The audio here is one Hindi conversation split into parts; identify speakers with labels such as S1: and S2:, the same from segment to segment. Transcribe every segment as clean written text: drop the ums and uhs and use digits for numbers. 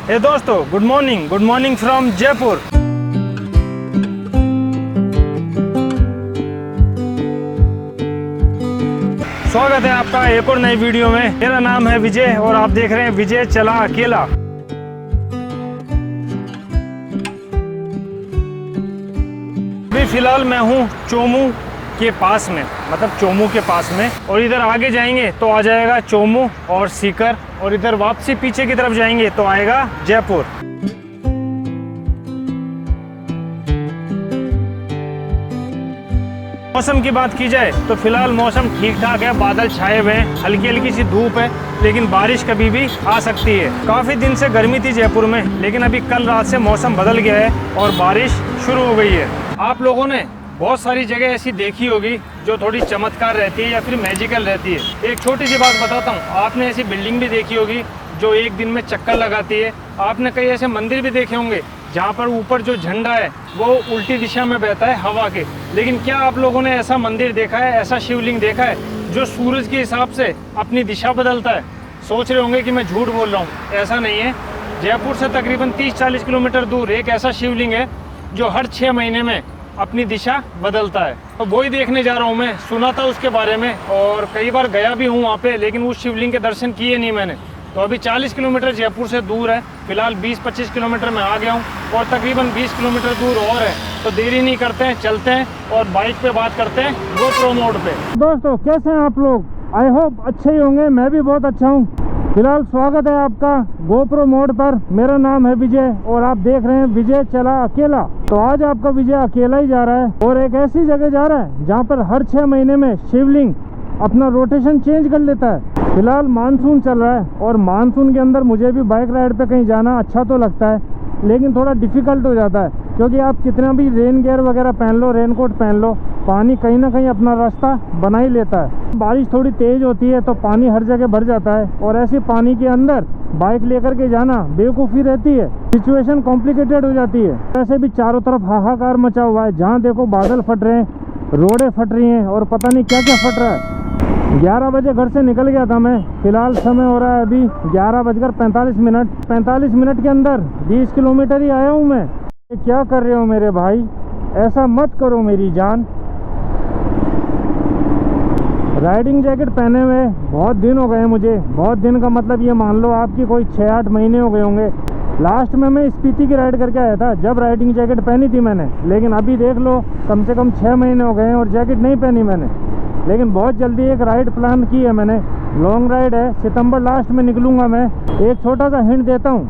S1: हे दोस्तों, गुड मॉर्निंग फ्रॉम जयपुर। स्वागत है आपका एक और नई वीडियो में। मेरा नाम है विजय और आप देख रहे हैं विजय चला अकेला। अभी फिलहाल मैं हूँ चोमू के पास में, मतलब चोमू के पास में, और इधर आगे जाएंगे तो आ जाएगा चोमू और सीकर, और इधर वापसी पीछे की तरफ जाएंगे तो आएगा जयपुर। मौसम की बात की जाए तो फिलहाल मौसम ठीक ठाक है, बादल छाए हुए हैं, हल्की हल्की सी धूप है, लेकिन बारिश कभी भी आ सकती है। काफ़ी दिन से गर्मी थी जयपुर में, लेकिन अभी कल रात से मौसम बदल गया है और बारिश शुरू हो गई है। आप लोगों ने बहुत सारी जगह ऐसी देखी होगी जो थोड़ी चमत्कार रहती है या फिर मैजिकल रहती है। एक छोटी सी बात बताता हूँ, आपने ऐसी बिल्डिंग भी देखी होगी जो एक दिन में चक्कर लगाती है। आपने कई ऐसे मंदिर भी देखे होंगे जहाँ पर ऊपर जो झंडा है वो उल्टी दिशा में बहता है हवा के। लेकिन क्या आप लोगों ने ऐसा मंदिर देखा है, ऐसा शिवलिंग देखा है जो सूरज के हिसाब से अपनी दिशा बदलता है? सोच रहे होंगे कि मैं झूठ बोल रहा हूँ, ऐसा नहीं है। जयपुर से तकरीबन 30-40 किलोमीटर दूर एक ऐसा शिवलिंग है जो हर 6 महीने में अपनी दिशा बदलता है। तो वही देखने जा रहा हूँ मैं। सुना था उसके बारे में और कई बार गया भी हूँ वहाँ पे, लेकिन उस शिवलिंग के दर्शन किए नहीं मैंने। तो अभी 40 किलोमीटर जयपुर से दूर है, फिलहाल 20-25 किलोमीटर में आ गया हूँ और तकरीबन 20 किलोमीटर दूर और है। तो देरी नहीं करते हैं, चलते हैं और बाइक पे बात करते हैं गोप्रो मोड पे। दोस्तों कैसे हैं आप लोग? आई होप अच्छे ही होंगे, मैं भी बहुत अच्छा हूँ। फिलहाल स्वागत है आपका गोप्रो मोड पर। मेरा नाम है विजय और आप देख रहे हैं विजय चला अकेला। तो आज आपका विजय अकेला ही जा रहा है और एक ऐसी जगह जा रहा है जहाँ पर हर 6 महीने में शिवलिंग अपना रोटेशन चेंज कर लेता है। फिलहाल मानसून चल रहा है और मानसून के अंदर मुझे भी बाइक राइड पे कहीं जाना अच्छा तो लगता है, लेकिन थोड़ा डिफ़िकल्ट हो जाता है, क्योंकि आप कितना भी रेन गियर वगैरह पहन लो, रेनकोट पहन लो, पानी कहीं ना कहीं अपना रास्ता बना ही लेता है। बारिश थोड़ी तेज़ होती है तो पानी हर जगह भर जाता है और ऐसे पानी के अंदर बाइक लेकर के जाना बेवकूफ़ी रहती है, सिचुएशन कॉम्प्लिकेटेड हो जाती है। वैसे भी चारों तरफ हाहाकार मचा हुआ है, जहाँ देखो बादल फट रहे हैं, रोडें फट रही हैं और पता नहीं क्या क्या फट रहा है। 11 बजे घर से निकल गया था मैं। फिलहाल समय हो रहा है अभी 11:45। 45 मिनट के अंदर 20 किलोमीटर ही आया हूँ मैं। ये क्या कर रहे हो मेरे भाई? ऐसा मत करो मेरी जान। राइडिंग जैकेट पहने हुए बहुत दिन हो गए मुझे। बहुत दिन का मतलब ये मान लो आपकी कोई 6-8 महीने हो गए होंगे। लास्ट में मैं स्पीति की राइड करके आया था, जब राइडिंग जैकेट पहनी थी मैंने। लेकिन अभी देख लो कम से कम 6 महीने हो गए हैं और जैकेट नहीं पहनी मैंने। लेकिन बहुत जल्दी एक राइड प्लान की है मैंने, लॉन्ग राइड है, सितंबर लास्ट में निकलूँगा मैं। एक छोटा सा हिंट देता हूँ,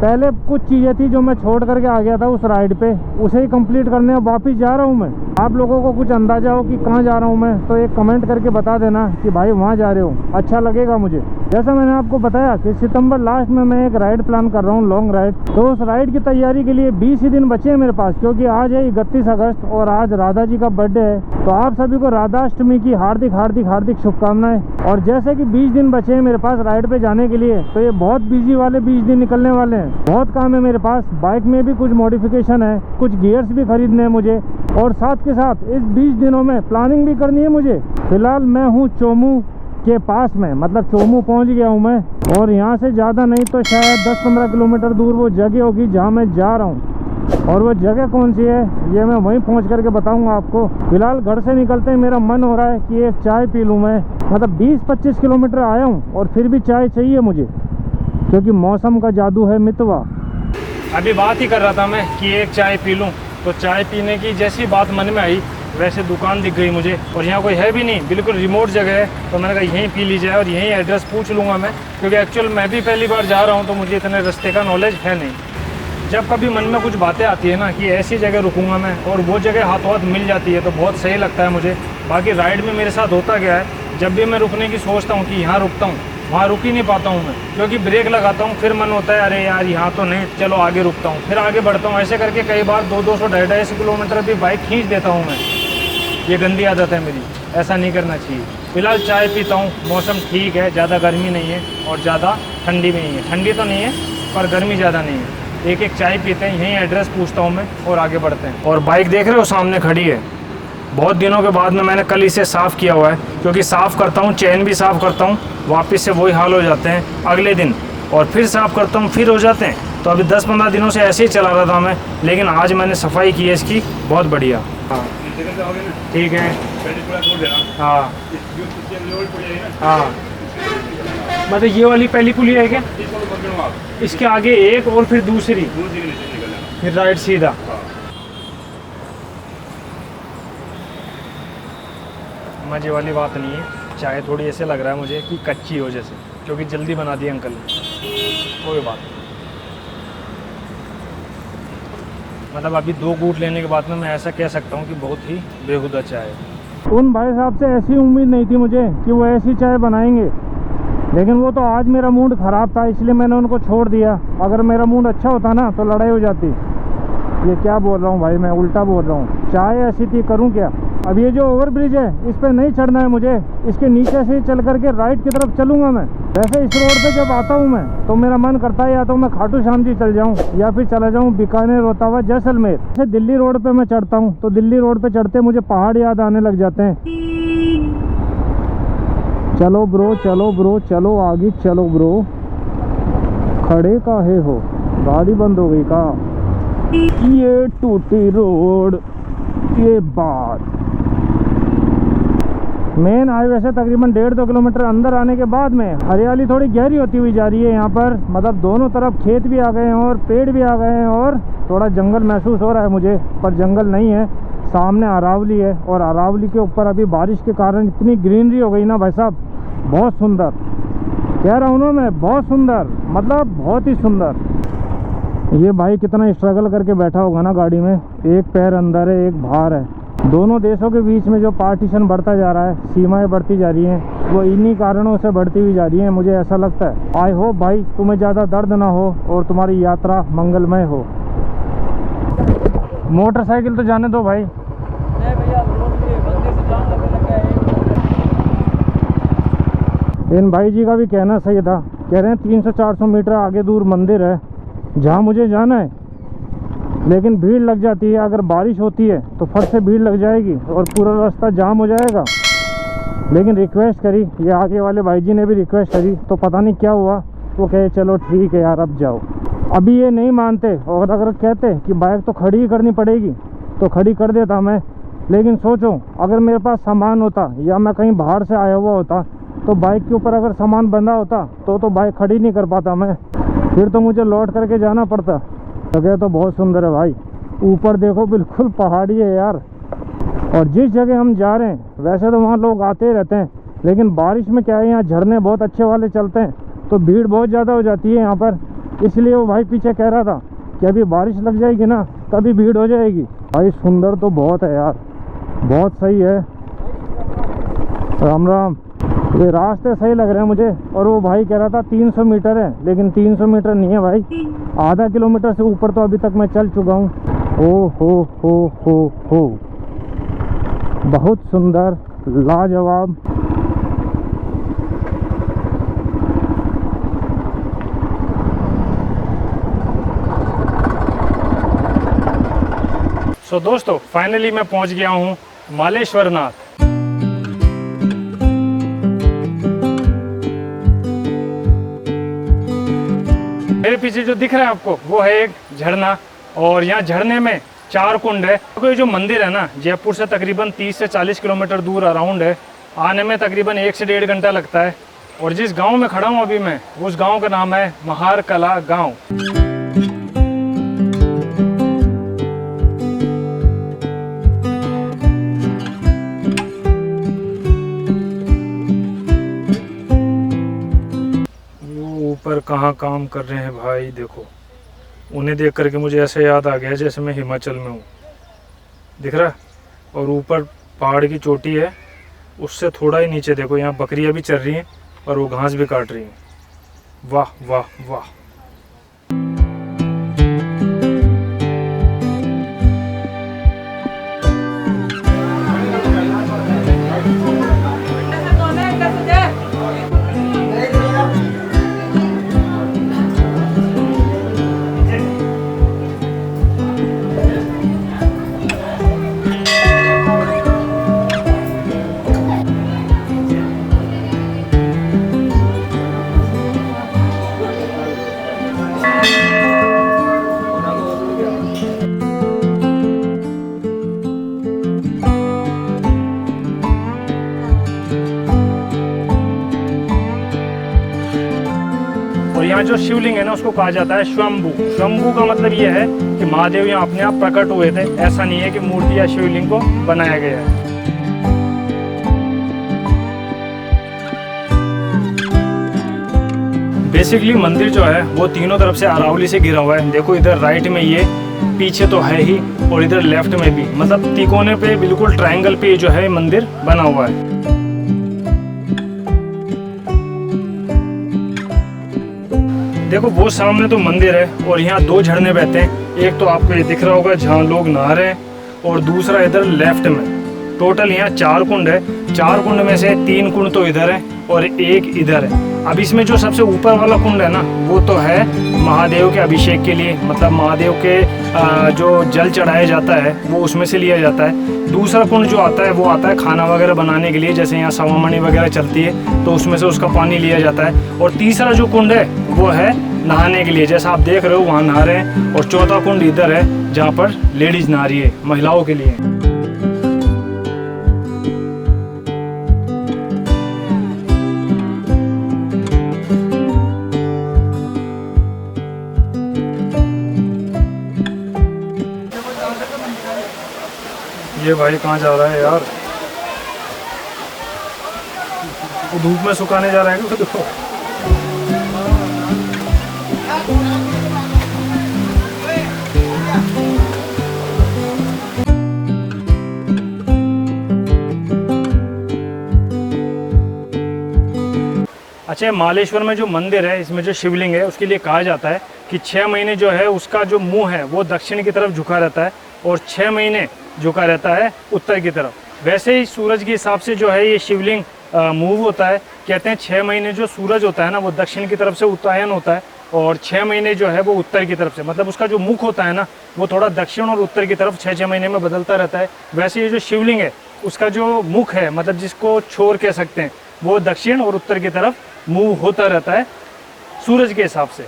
S1: पहले कुछ चीज़ें थी जो मैं छोड़ करके आ गया था उस राइड पे, उसे ही कंप्लीट करने अब वापस जा रहा हूँ मैं। आप लोगों को कुछ अंदाजा हो कि कहाँ जा रहा हूँ मैं तो एक कमेंट करके बता देना कि भाई वहाँ जा रहे हो, अच्छा लगेगा मुझे। जैसा मैंने आपको बताया कि सितंबर लास्ट में मैं एक राइड प्लान कर रहा हूँ, लॉन्ग राइड। तो उस राइड की तैयारी के लिए 20 ही दिन बचे हैं मेरे पास, क्योंकि आज है 31 अगस्त और आज राधा जी का बर्थडे है। तो आप सभी को राधाष्टमी की हार्दिक शुभकामनाएं। और जैसे कि 20 दिन बचे हैं मेरे पास राइड पे जाने के लिए, तो ये बहुत बिजी वाले 20 दिन निकलने वाले हैं। बहुत काम है मेरे पास, बाइक में भी कुछ मॉडिफिकेशन है, कुछ गियर्स भी खरीदने हैं मुझे, और साथ के साथ इस 20 दिनों में प्लानिंग भी करनी है मुझे। फिलहाल मैं हूँ चोमू के पास में, मतलब चोमू पहुँच गया हूँ मैं, और यहाँ से ज़्यादा नहीं तो शायद 10-15 किलोमीटर दूर वो जगह होगी जहाँ मैं जा रहा हूँ। और वो जगह कौन सी है ये मैं वहीं पहुँच करके बताऊँगा आपको। फिलहाल घर से निकलते ही मेरा मन हो रहा है कि एक चाय पी लूँ मैं। मतलब 20-25 किलोमीटर आया हूँ और फिर भी चाय चाहिए मुझे, क्योंकि मौसम का जादू है मितवा। अभी बात ही कर रहा था मैं कि एक चाय पी लूँ, तो चाय पीने की जैसी बात मन में आई वैसे दुकान दिख गई मुझे, और यहाँ कोई है भी नहीं, बिल्कुल रिमोट जगह है। तो मैंने कहा यहीं पी ली जाए और यहीं एड्रेस पूछ लूँगा मैं, क्योंकि एक्चुअल मैं भी पहली बार जा रहा हूँ तो मुझे इतने रास्ते का नॉलेज है नहीं। जब कभी मन में कुछ बातें आती है ना कि ऐसी जगह रुकूंगा मैं और वो जगह हाथों हाथ मिल जाती है तो बहुत सही लगता है मुझे। बाकी राइड में मेरे साथ होता गया है, जब भी मैं रुकने की सोचता हूँ कि यहाँ रुकता हूँ, वहाँ रुक ही नहीं पाता हूँ मैं, क्योंकि ब्रेक लगाता हूँ, फिर मन होता है अरे यार यहाँ तो नहीं, चलो आगे रुकता हूँ, फिर आगे बढ़ता हूँ। ऐसे करके कई बार 200-250 किलोमीटर भी बाइक खींच देता हूँ मैं। ये गंदी आदत है मेरी, ऐसा नहीं करना चाहिए। फिलहाल चाय पीता हूँ, मौसम ठीक है, ज़्यादा गर्मी नहीं है और ज़्यादा ठंडी भी नहीं है। ठंडी तो नहीं है पर गर्मी ज़्यादा नहीं है। एक एक चाय पीते हैं, यहीं एड्रेस पूछता हूँ मैं और आगे बढ़ते हैं। और बाइक देख रहे हो सामने खड़ी है, बहुत दिनों के बाद में मैंने कल इसे साफ़ किया हुआ है, क्योंकि साफ़ करता हूँ, चेन भी साफ़ करता हूँ, वापस से वही हाल हो जाते हैं अगले दिन। और फिर साफ़ करता हूँ फिर हो जाते हैं। तो अभी 10-15 दिनों से ऐसे ही चला रहा था मैं, लेकिन आज मैंने सफाई की है इसकी, बहुत बढ़िया। हाँ ठीक है। हाँ हाँ, मतलब ये वाली पहली पुली है क्या? इसके आगे एक और फिर दूसरी, फिर राइट सीधा। मजे वाली बात नहीं है, चाय थोड़ी ऐसे लग रहा है मुझे कि कच्ची हो जैसे, क्योंकि जल्दी बना दी अंकल ने। कोई बात नहीं, मतलब अभी 2 घूंट लेने के बाद में मैं ऐसा कह सकता हूँ कि बहुत ही बेहुदा चाय है। उन भाई साहब से ऐसी उम्मीद नहीं थी मुझे कि वो ऐसी चाय बनाएंगे, लेकिन वो तो आज मेरा मूड ख़राब था इसलिए मैंने उनको छोड़ दिया। अगर मेरा मूड अच्छा होता ना तो लड़ाई हो जाती। ये क्या बोल रहा हूँ भाई, मैं उल्टा बोल रहा हूँ। चाय ऐसी थी, करूँ क्या। अब ये जो ओवर ब्रिज है इस पर नहीं चढ़ना है मुझे, इसके नीचे से ही चल करके राइट की तरफ चलूँगा मैं। वैसे इस रोड पे जब आता हूँ मैं तो मेरा मन करता है या तो मैं खाटू श्याम जी चल जाऊँ या फिर चला जाऊँ बीकानेर होता हुआ जैसलमेर। जैसे दिल्ली रोड पे मैं चढ़ता हूँ तो दिल्ली रोड पे चढ़ते मुझे पहाड़ याद आने लग जाते हैं। चलो ब्रो चलो ब्रो चलो आगे चलो ब्रो, खड़े काहे हो, गाड़ी बंद हो गई का। ये टूटी रोड, ये बात मेन हाईवे से तकरीबन 1.5-2 किलोमीटर अंदर आने के बाद में हरियाली थोड़ी गहरी होती हुई जा रही है यहाँ पर। मतलब दोनों तरफ खेत भी आ गए हैं और पेड़ भी आ गए हैं और थोड़ा जंगल महसूस हो रहा है मुझे, पर जंगल नहीं है, सामने अरावली है। और अरावली के ऊपर अभी बारिश के कारण इतनी ग्रीनरी हो गई ना भाई साहब, बहुत सुंदर कह रहा हूँ ना मैं, बहुत सुंदर, मतलब बहुत ही सुंदर। ये भाई कितना स्ट्रगल करके बैठा होगा ना गाड़ी में, एक पैर अंदर है एक बाहर है। दोनों देशों के बीच में जो पार्टीशन बढ़ता जा रहा है, सीमाएं बढ़ती जा रही हैं, वो इन्हीं कारणों से बढ़ती हुई जा रही हैं, मुझे ऐसा लगता है। आई होप भाई तुम्हें ज़्यादा दर्द ना हो और तुम्हारी यात्रा मंगलमय हो। मोटरसाइकिल तो जाने दो भाई। इन भाई जी का भी कहना सही था, कह रहे हैं 300-400 मीटर आगे दूर मंदिर है जहाँ मुझे जाना है, लेकिन भीड़ लग जाती है। अगर बारिश होती है तो फट से भीड़ लग जाएगी और पूरा रास्ता जाम हो जाएगा। लेकिन रिक्वेस्ट करी, ये आगे वाले भाई जी ने भी रिक्वेस्ट करी, तो पता नहीं क्या हुआ, वो कहे चलो ठीक है यार अब जाओ। अभी ये नहीं मानते, और अगर कहते कि बाइक तो खड़ी ही करनी पड़ेगी तो खड़ी कर देता मैं। लेकिन सोचो अगर मेरे पास सामान होता या मैं कहीं बाहर से आया हुआ होता तो बाइक के ऊपर अगर सामान बंधा होता तो बाइक खड़ी नहीं कर पाता मैं, फिर तो मुझे लौट करके जाना पड़ता। जगह तो बहुत सुंदर है भाई, ऊपर देखो बिल्कुल पहाड़ी है यार। और जिस जगह हम जा रहे हैं वैसे तो वहाँ लोग आते ही रहते हैं, लेकिन बारिश में क्या है यहाँ झरने बहुत अच्छे वाले चलते हैं तो भीड़ बहुत ज़्यादा हो जाती है यहाँ पर। इसलिए वो भाई पीछे कह रहा था कि अभी बारिश लग जाएगी ना तभी भीड़ हो जाएगी। भाई सुंदर तो बहुत है यार, बहुत सही है। राम राम। ये रास्ते सही लग रहे हैं मुझे। और वो भाई कह रहा था 300 मीटर है, लेकिन 300 मीटर नहीं है भाई, आधा किलोमीटर से ऊपर तो अभी तक मैं चल चुका हूँ। ओ हो, बहुत सुंदर, लाजवाब। सो दोस्तों फाइनली मैं पहुंच गया हूँ मालेश्वर नाथ। मेरे पीछे जो दिख रहा है आपको वो है एक झरना, और यहाँ झरने में 4 कुंड है। तो ये जो मंदिर है ना जयपुर से तकरीबन 30 से 40 किलोमीटर दूर अराउंड है। आने में तकरीबन 1 से 1.5 घंटा लगता है। और जिस गांव में खड़ा हूँ अभी मैं, उस गांव का नाम है महार कला गांव। ऊपर कहाँ काम कर रहे हैं भाई, देखो उन्हें देख करके मुझे ऐसे याद आ गया जैसे मैं हिमाचल में हूँ, दिख रहा है। और ऊपर पहाड़ की चोटी है, उससे थोड़ा ही नीचे देखो यहाँ बकरियाँ भी चल रही हैं और वो घास भी काट रही हैं। वाह वाह वाह। जो शिवलिंग है ना उसको कहा जाता है स्वयंभू। स्वयंभू का मतलब ये है कि महादेव यहाँ अपने आप प्रकट हुए थे, ऐसा नहीं है कि मूर्ति या शिवलिंग को बनाया गया है। बेसिकली मंदिर जो है वो तीनों तरफ से अरावली से घिरा हुआ है। देखो इधर राइट में ये, पीछे तो है ही, और इधर लेफ्ट में भी, मतलब तिकोने पे बिल्कुल ट्रायंगल पे जो है मंदिर बना हुआ है। देखो वो सामने तो मंदिर है और यहाँ दो झरने बहते हैं। एक तो आपको ये दिख रहा होगा जहाँ लोग नहा रहे हैं, और दूसरा इधर लेफ्ट में। टोटल यहाँ 4 कुंड है। 4 कुंड में से 3 कुंड तो इधर है और 1 इधर है। अब इसमें जो सबसे ऊपर वाला कुंड है ना वो तो है महादेव के अभिषेक के लिए, मतलब महादेव के जो जल चढ़ाया जाता है वो उसमें से लिया जाता है। दूसरा कुंड जो आता है वो आता है खाना वगैरह बनाने के लिए, जैसे यहाँ सवामणी वगैरह चलती है तो उसमें से उसका पानी लिया जाता है। और तीसरा जो कुंड है वो है नहाने के लिए, जैसा आप देख रहे हो वहाँ नहा रहे हैं। और चौथा कुंड इधर है जहाँ पर लेडीज नहा रही है, महिलाओं के लिए। ये भाई कहाँ जा रहा है यार? वो धूप में सुखाने जा रहा है खुद को। अच्छा, मालेश्वर में जो मंदिर है इसमें जो शिवलिंग है उसके लिए कहा जाता है कि 6 महीने जो है उसका जो मुंह है वो दक्षिण की तरफ झुका रहता है और 6 महीने झुका रहता है उत्तर की तरफ। वैसे ही सूरज के हिसाब से जो है ये शिवलिंग मूव होता है। कहते हैं 6 महीने जो सूरज होता है ना वो दक्षिण की तरफ से उत्तरायण होता है, और 6 महीने जो है वो उत्तर की तरफ से, मतलब उसका जो मुख होता है ना वो थोड़ा दक्षिण और उत्तर की तरफ 6-6 महीने में बदलता रहता है। वैसे ये जो शिवलिंग है उसका जो मुख है, मतलब जिसको छोर कह सकते हैं, वो दक्षिण और उत्तर की तरफ मूव होता रहता है सूरज के हिसाब से।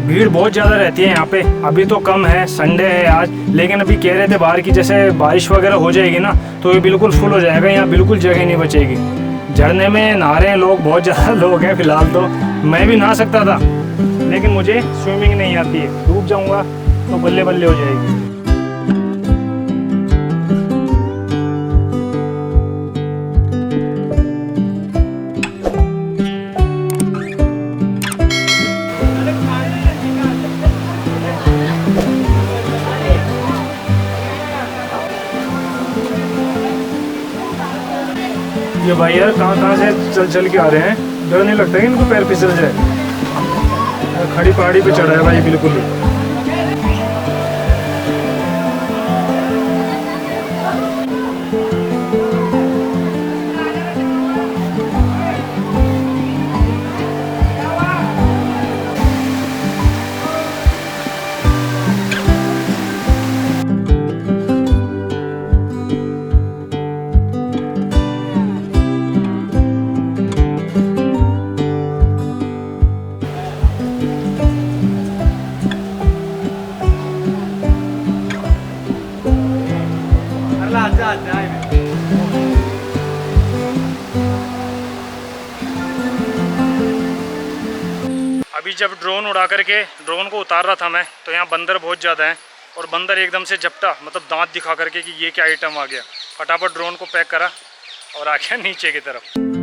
S1: भीड़ बहुत ज़्यादा रहती है यहाँ पे। अभी तो कम है, संडे है आज, लेकिन अभी कह रहे थे बाहर की जैसे बारिश वगैरह हो जाएगी ना तो ये बिल्कुल फुल हो जाएगा, यहाँ बिल्कुल जगह नहीं बचेगी। झरने में नहा रहे हैं लोग, बहुत ज़्यादा लोग हैं फिलहाल। तो मैं भी नहा सकता था लेकिन मुझे स्विमिंग नहीं आती है, डूब जाऊँगा तो बल्ले बल्ले हो जाएगी। ये भाई यार कहाँ से चल के आ रहे हैं, डर नहीं लगता कि इनको पैर फिसल जाए? खड़ी पहाड़ी पे चढ़ा है भाई बिल्कुल ही। अभी जब ड्रोन उड़ा करके ड्रोन को उतार रहा था मैं, तो यहाँ बंदर बहुत ज़्यादा हैं और बंदर एकदम से झपटा, मतलब दांत दिखा करके कि ये क्या आइटम आ गया। फटाफट ड्रोन को पैक करा और आ गया नीचे की तरफ।